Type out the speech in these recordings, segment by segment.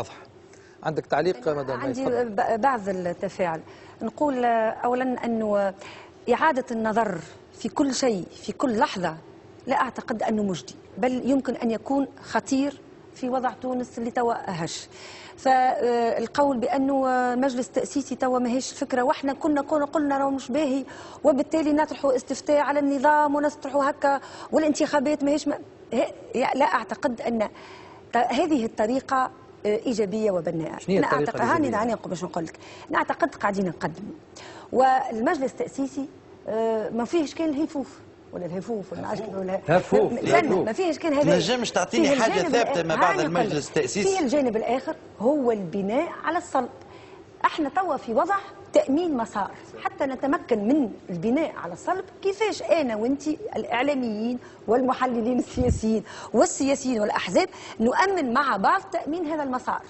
واضح. عندك تعليق مدام؟ عندي بعض التفاعل. نقول اولا انه اعاده النظر في كل شيء في كل لحظه لا اعتقد انه مجدي، بل يمكن ان يكون خطير في وضع تونس اللي توا هش. فالقول بانه المجلس التاسيسي توا ماهيش الفكره، واحنا كنا قلنا راهو مش باهي وبالتالي نطرحوا استفتاء على النظام ونطرحوا هكا والانتخابات ماهيش لا اعتقد ان هذه الطريقه ايجابيه وبناءه. انا اعتقد هاني باش نقول لك، انا اعتقد قاعدين نقدم، والمجلس التاسيسي ما فيهش كان الهفوف ولا الهفوف ولا ولا هفوف ما فيهش كان هذا. تنجمش تعطيني حاجه ثابته ما بعد المجلس التاسيسي؟ في الجانب الاخر هو البناء على الصلب. احنا توا في وضع تامين مسار حتى نتمكن من البناء على الصلب. كيفاش انا وانت الاعلاميين والمحللين السياسيين والسياسيين والاحزاب نؤمن مع بعض تامين هذا المسار؟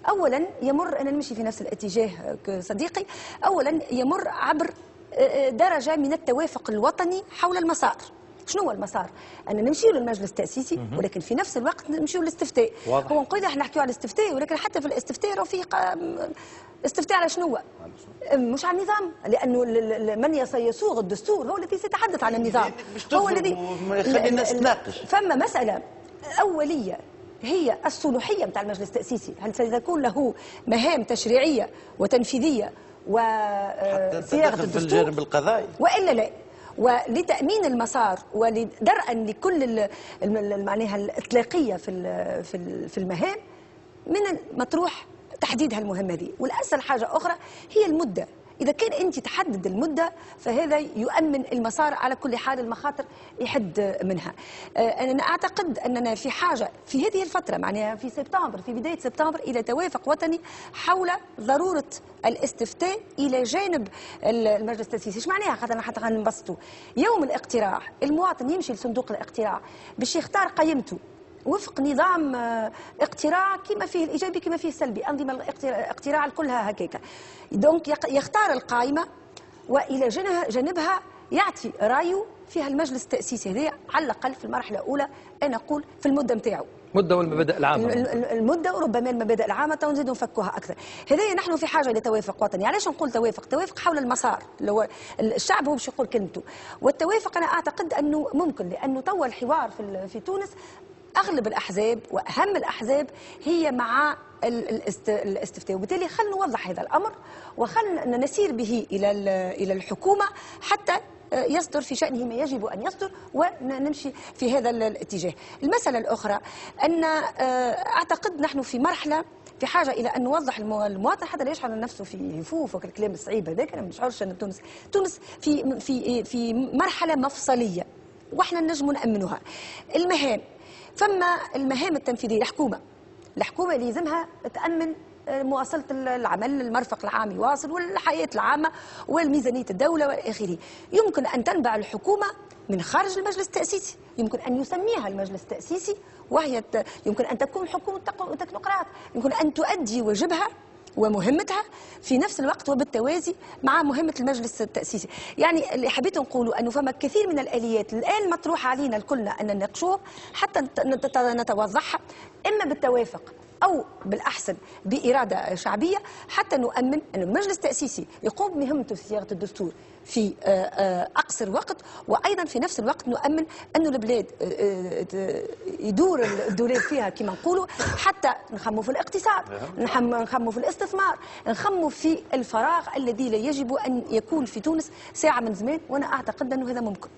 اولا يمر، انا نمشي في نفس الاتجاه صديقي، اولا يمر عبر درجه من التوافق الوطني حول المسار. شنو هو المسار؟ أن نمشي للمجلس التأسيسي ولكن في نفس الوقت نمشي للاستفتاء. هو نقول احنا نحكيو على الاستفتاء، ولكن حتى في الاستفتاء راه في استفتاء على شنو؟ مش على النظام، لأنه من يصوغ الدستور هو الذي سيتحدث عن النظام. هو الذي يخلي الناس تناقش. فما مسألة أولية هي الصلوحية نتاع المجلس التأسيسي، هل سيكون له مهام تشريعية وتنفيذية وصياغة الدستور في الجانب القضائي وإلا لا؟ ولتأمين المسار ولدرءا لكل معناها الإطلاقية في المهام، من المطروح تحديد هالمهمة دي. والأسهل حاجة أخرى هي المدة. إذا كان أنت تحدد المدة فهذا يؤمن المسار على كل حال، المخاطر يحد منها. أنا أعتقد أننا في حاجة في هذه الفترة، معناها في سبتمبر، في بداية سبتمبر، إلى توافق وطني حول ضرورة الاستفتاء إلى جانب المجلس التأسيسي. ايش معناها؟ خاطر حتى غنبسطوا يوم الاقتراع، المواطن يمشي لصندوق الاقتراع باش يختار قيمته وفق نظام اقتراع كما فيه الايجابي كما فيه السلبي، انظمه الاقتراع كلها هكاك. دونك يختار القائمه والى جانبها يعطي رايه فيها المجلس التاسيسي هذا على الاقل في المرحله الاولى. انا اقول في المده نتاعو، المده والمبادئ العامه، المده وربما المبادئ العامه ونزيدوا نفكوها اكثر. هذايا نحن في حاجه لتوافق وطني. علاش نقول توافق حول المسار اللي هو الشعب هو باش يقول كلمته. والتوافق انا اعتقد انه ممكن، لانه توا الحوار في تونس اغلب الاحزاب واهم الاحزاب هي مع الاستفتاء، وبالتالي خلينا نوضح هذا الامر وخلينا نسير به الى الحكومه حتى يصدر في شأنه ما يجب أن يصدر ونمشي في هذا الاتجاه. المسألة الأخرى أن أعتقد نحن في مرحلة في حاجة إلى أن نوضح المواطن حتى لا يشعر نفسه في هفوف وكالكلام الصعيب هذاك. أنا ما نشعرش أن تونس في مرحلة مفصلية وإحنا نجم نأمنها. المهام، فما المهام التنفيذية، الحكومة اللي يلزمها تأمن مواصلة العمل، المرفق العام يواصل والحياة العامة والميزانية الدولة والى آخره. يمكن أن تنبع الحكومة من خارج المجلس التأسيسي، يمكن أن يسميها المجلس التأسيسي، وهي يمكن أن تكون حكومة تكنوقراط، يمكن أن تؤدي واجبها ومهمتها في نفس الوقت وبالتوازي مع مهمة المجلس التأسيسي. يعني اللي حبيت نقوله أنه فما كثير من الآليات الآن مطروحة علينا الكلنا أن نناقشوها حتى نتوضحها، إما بالتوافق أو بالأحسن بإرادة شعبية، حتى نؤمن أن المجلس التأسيسي يقوم بمهمته في صياغة الدستور في أقصر وقت، وأيضا في نفس الوقت نؤمن أن البلاد يدور الدولاب فيها كما نقولوا، حتى نخموا في الاقتصاد، نخموا في الاستثمار، نخموا في الفراغ الذي لا يجب أن يكون في تونس ساعة من زمان. وأنا أعتقد أنه هذا ممكن.